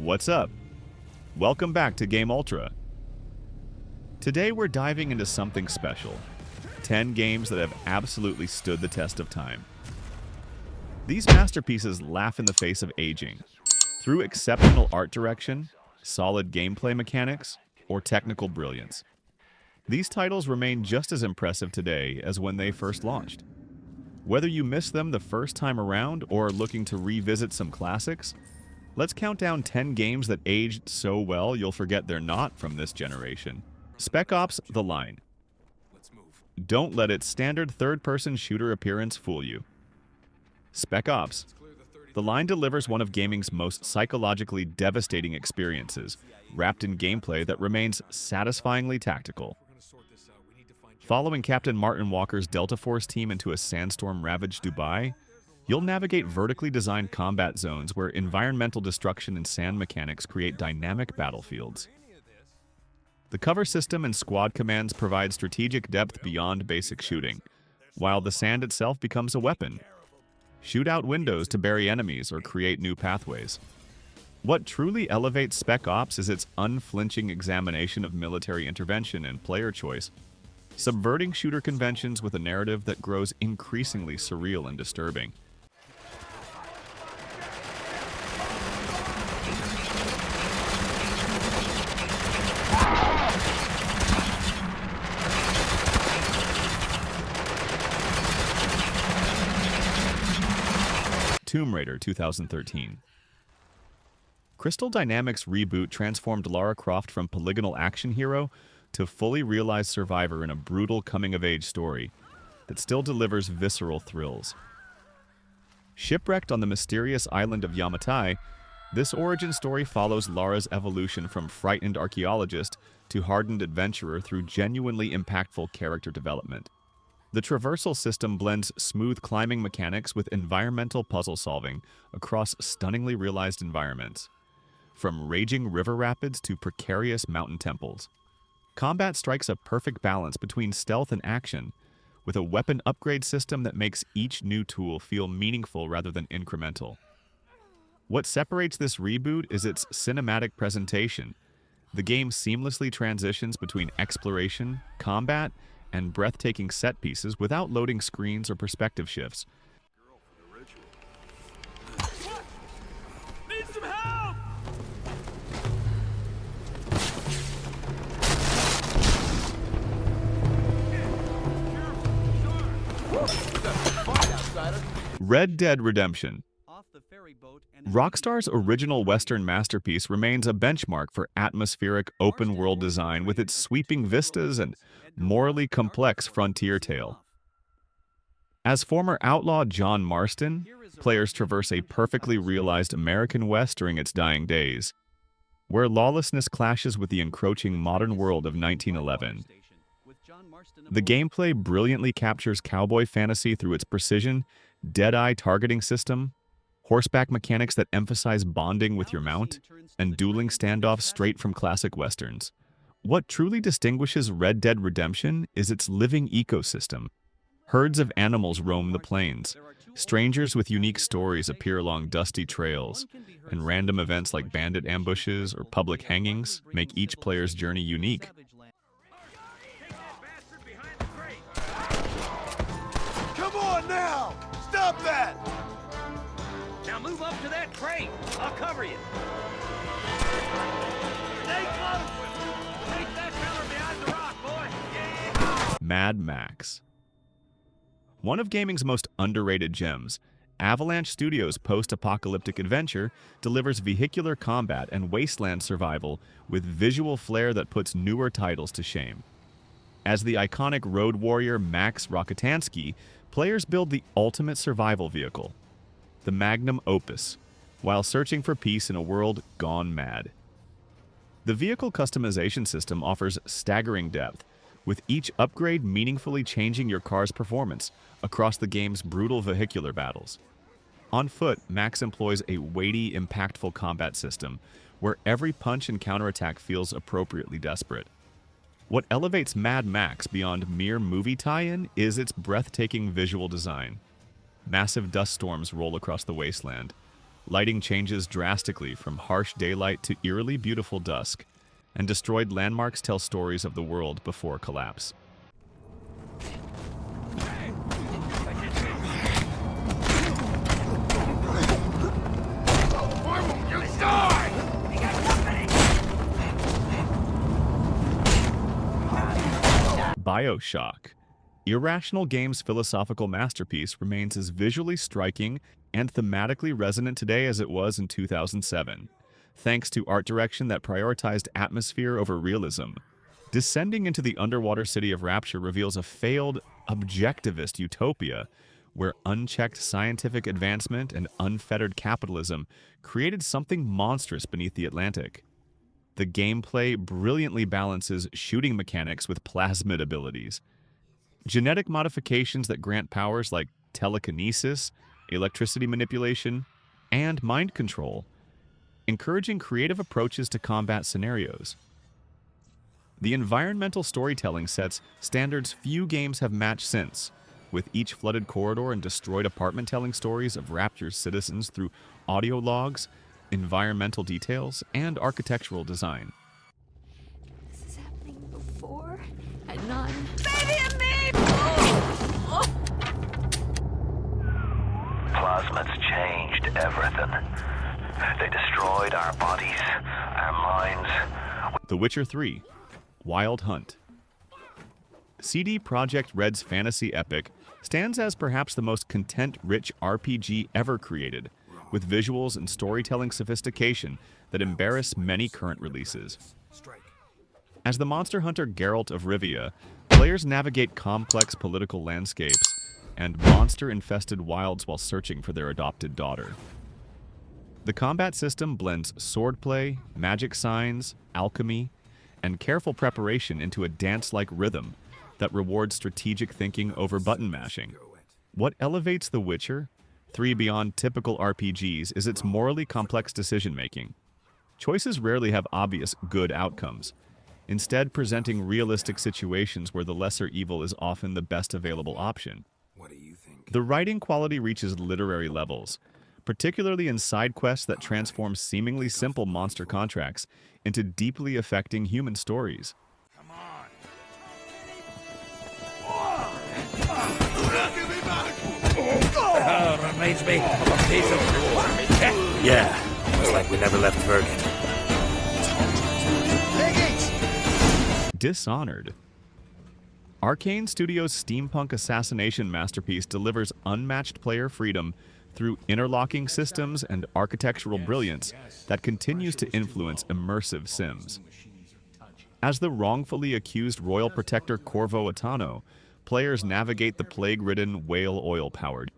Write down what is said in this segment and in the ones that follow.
What's up? Welcome back to Game Ultra. Today we're diving into something special. 10 games that have absolutely stood the test of time. These masterpieces laugh in the face of aging. Through exceptional art direction, solid gameplay mechanics, or technical brilliance. These titles remain just as impressive today as when they first launched. Whether you missed them the first time around or are looking to revisit some classics, let's count down 10 games that aged so well you'll forget they're not from this generation. Spec-Ops: The Line. Don't let its standard third-person shooter appearance fool you. Spec-Ops: The Line delivers one of gaming's most psychologically devastating experiences, wrapped in gameplay that remains satisfyingly tactical. Following Captain Martin Walker's Delta Force team into a sandstorm-ravaged Dubai, you'll navigate vertically designed combat zones where environmental destruction and sand mechanics create dynamic battlefields. The cover system and squad commands provide strategic depth beyond basic shooting, while the sand itself becomes a weapon. Shoot out windows to bury enemies or create new pathways. What truly elevates Spec Ops is its unflinching examination of military intervention and player choice, subverting shooter conventions with a narrative that grows increasingly surreal and disturbing. Tomb Raider 2013. Crystal Dynamics' reboot transformed Lara Croft from polygonal action hero to fully realized survivor in a brutal coming-of-age story that still delivers visceral thrills. Shipwrecked on the mysterious island of Yamatai, this origin story follows Lara's evolution from frightened archaeologist to hardened adventurer through genuinely impactful character development. The traversal system blends smooth climbing mechanics with environmental puzzle solving across stunningly realized environments, from raging river rapids to precarious mountain temples. Combat strikes a perfect balance between stealth and action, with a weapon upgrade system that makes each new tool feel meaningful rather than incremental. What separates this reboot is its cinematic presentation. The game seamlessly transitions between exploration, combat, and breathtaking set pieces without loading screens or perspective shifts. Need some help! Red Dead Redemption. Rockstar's original Western masterpiece remains a benchmark for atmospheric open-world design with its sweeping vistas and morally complex frontier tale. As former outlaw John Marston, players traverse a perfectly realized American West during its dying days, where lawlessness clashes with the encroaching modern world of 1911. The gameplay brilliantly captures cowboy fantasy through its precision, dead-eye targeting system, horseback mechanics that emphasize bonding with your mount, and dueling standoffs straight from classic westerns. What truly distinguishes Red Dead Redemption is its living ecosystem. Herds of animals roam the plains, strangers with unique stories appear along dusty trails, and random events like bandit ambushes or public hangings make each player's journey unique. Come on now! Stop that! Now move up to that crate. I'll cover you. Stay close. Take that cover behind the rock, boy. Yeah. Mad Max. One of gaming's most underrated gems, Avalanche Studios' post-apocalyptic adventure delivers vehicular combat and wasteland survival with visual flair that puts newer titles to shame. As the iconic road warrior Max Rokitansky, players build the ultimate survival vehicle, the magnum opus, while searching for peace in a world gone mad. The vehicle customization system offers staggering depth, with each upgrade meaningfully changing your car's performance across the game's brutal vehicular battles. On foot, Max employs a weighty, impactful combat system, where every punch and counterattack feels appropriately desperate. What elevates Mad Max beyond mere movie tie-in is its breathtaking visual design. Massive dust storms roll across the wasteland, Lighting changes drastically from harsh daylight to eerily beautiful dusk, and destroyed landmarks tell stories of the world before collapse. Bioshock. Irrational Games' philosophical masterpiece remains as visually striking and thematically resonant today as it was in 2007, thanks to art direction that prioritized atmosphere over realism. Descending into the underwater city of Rapture reveals a failed, objectivist utopia where unchecked scientific advancement and unfettered capitalism created something monstrous beneath the Atlantic. The gameplay brilliantly balances shooting mechanics with plasmid abilities. Genetic modifications that grant powers like telekinesis, electricity manipulation, and mind control, encouraging creative approaches to combat scenarios. The environmental storytelling sets standards few games have matched since, with each flooded corridor and destroyed apartment telling stories of Rapture's citizens through audio logs, environmental details, and architectural design. This is happening before and none. Baby and me! Plasmids changed everything. They destroyed our bodies, our minds. The Witcher 3: Wild Hunt. CD Projekt Red's fantasy epic stands as perhaps the most content-rich RPG ever created, with visuals and storytelling sophistication that embarrass many current releases. As the monster hunter Geralt of Rivia, players navigate complex political landscapes and monster-infested wilds while searching for their adopted daughter. The combat system blends swordplay, magic signs, alchemy, and careful preparation into a dance-like rhythm that rewards strategic thinking over button mashing. What elevates The Witcher 3 beyond typical RPGs is its morally complex decision-making. Choices rarely have obvious good outcomes, instead presenting realistic situations where the lesser evil is often the best available option. What do you think? The writing quality reaches literary levels, particularly in side quests that transform seemingly simple monster contracts into deeply affecting human stories. Come on. Reminds me of a piece of yeah, it's like we never left Bergen. Dishonored. Arcane Studios' steampunk assassination masterpiece delivers unmatched player freedom through interlocking systems and architectural brilliance that continues to influence immersive sims. As the wrongfully accused royal protector Corvo Attano, players navigate the plague-ridden whale oil-powered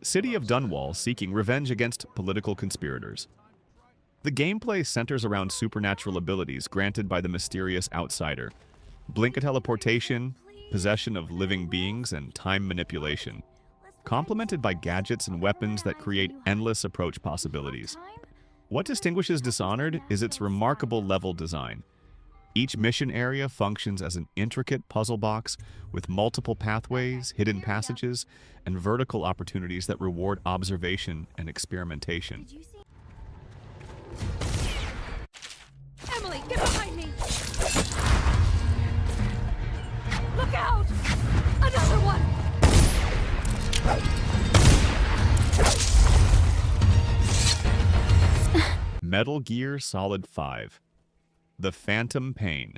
city of Dunwall, seeking revenge against political conspirators. The gameplay centers around supernatural abilities granted by the mysterious outsider, blink teleportation, possession of living beings, and time manipulation, complemented by gadgets and weapons that create endless approach possibilities. What distinguishes Dishonored is its remarkable level design. Each mission area functions as an intricate puzzle box with multiple pathways, hidden passages, and vertical opportunities that reward observation and experimentation. Emily, get behind me! Look out! Another one! Metal Gear Solid 5: The Phantom Pain.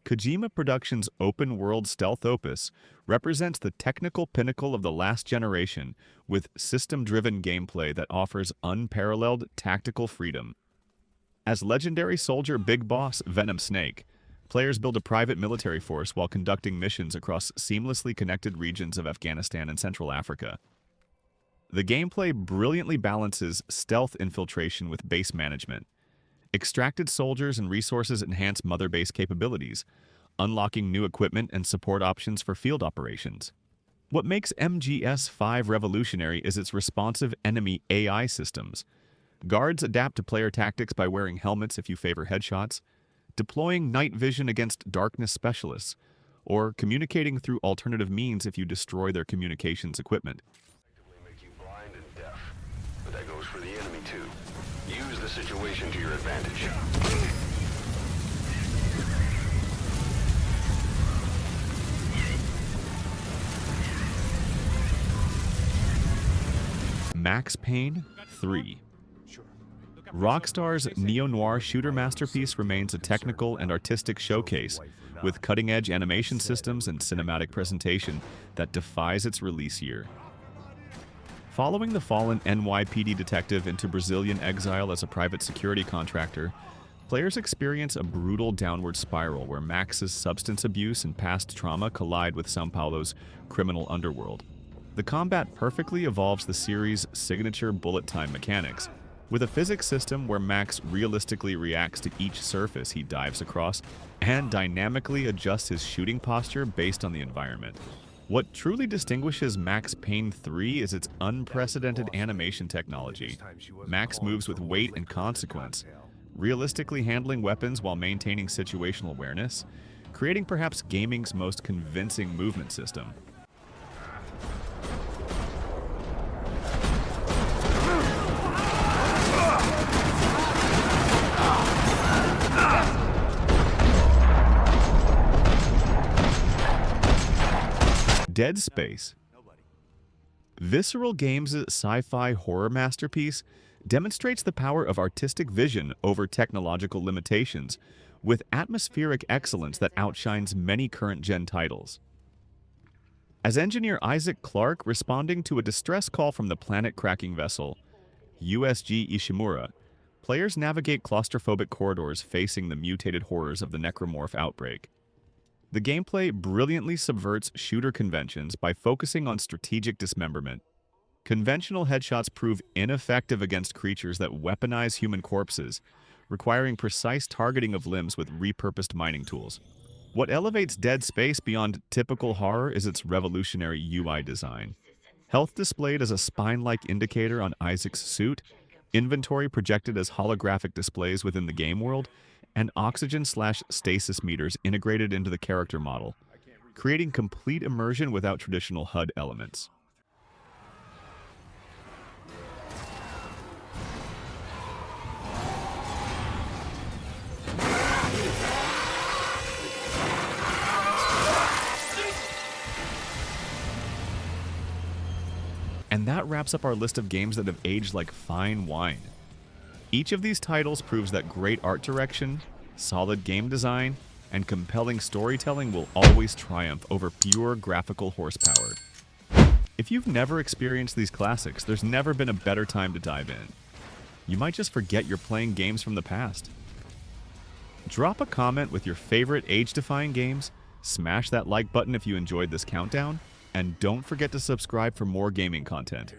Kojima Productions' open-world stealth opus represents the technical pinnacle of the last generation with system-driven gameplay that offers unparalleled tactical freedom. As legendary soldier Big Boss Venom Snake, players build a private military force while conducting missions across seamlessly connected regions of Afghanistan and Central Africa. The gameplay brilliantly balances stealth infiltration with base management. Extracted soldiers and resources enhance mother base capabilities, unlocking new equipment and support options for field operations. What makes MGS5 revolutionary is its responsive enemy AI systems. Guards adapt to player tactics by wearing helmets if you favor headshots, deploying night vision against darkness specialists, or communicating through alternative means if you destroy their communications equipment. Make you blind and deaf, but that goes for the enemy situation to your advantage. Max Payne 3. Rockstar's neo-noir shooter masterpiece remains a technical and artistic showcase with cutting-edge animation systems and cinematic presentation that defies its release year. Following the fallen NYPD detective into Brazilian exile as a private security contractor, players experience a brutal downward spiral where Max's substance abuse and past trauma collide with São Paulo's criminal underworld. The combat perfectly evolves the series' signature bullet time mechanics, with a physics system where Max realistically reacts to each surface he dives across and dynamically adjusts his shooting posture based on the environment. What truly distinguishes Max Payne 3 is its unprecedented animation technology. Max moves with weight and consequence, realistically handling weapons while maintaining situational awareness, creating perhaps gaming's most convincing movement system. Dead Space. Visceral Games' sci-fi horror masterpiece demonstrates the power of artistic vision over technological limitations, with atmospheric excellence that outshines many current-gen titles. As engineer Isaac Clarke responding to a distress call from the planet-cracking vessel USG Ishimura, players navigate claustrophobic corridors facing the mutated horrors of the necromorph outbreak. The gameplay brilliantly subverts shooter conventions by focusing on strategic dismemberment. Conventional headshots prove ineffective against creatures that weaponize human corpses, requiring precise targeting of limbs with repurposed mining tools. What elevates Dead Space beyond typical horror is its revolutionary UI design. Health displayed as a spine-like indicator on Isaac's suit, inventory projected as holographic displays within the game world, and oxygen/stasis meters integrated into the character model, creating complete immersion without traditional HUD elements. And that wraps up our list of games that have aged like fine wine. Each of these titles proves that great art direction, solid game design, and compelling storytelling will always triumph over pure graphical horsepower. If you've never experienced these classics, there's never been a better time to dive in. You might just forget you're playing games from the past. Drop a comment with your favorite age-defying games, smash that like button if you enjoyed this countdown, and don't forget to subscribe for more gaming content.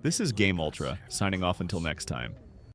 This is Game Ultra, signing off until next time.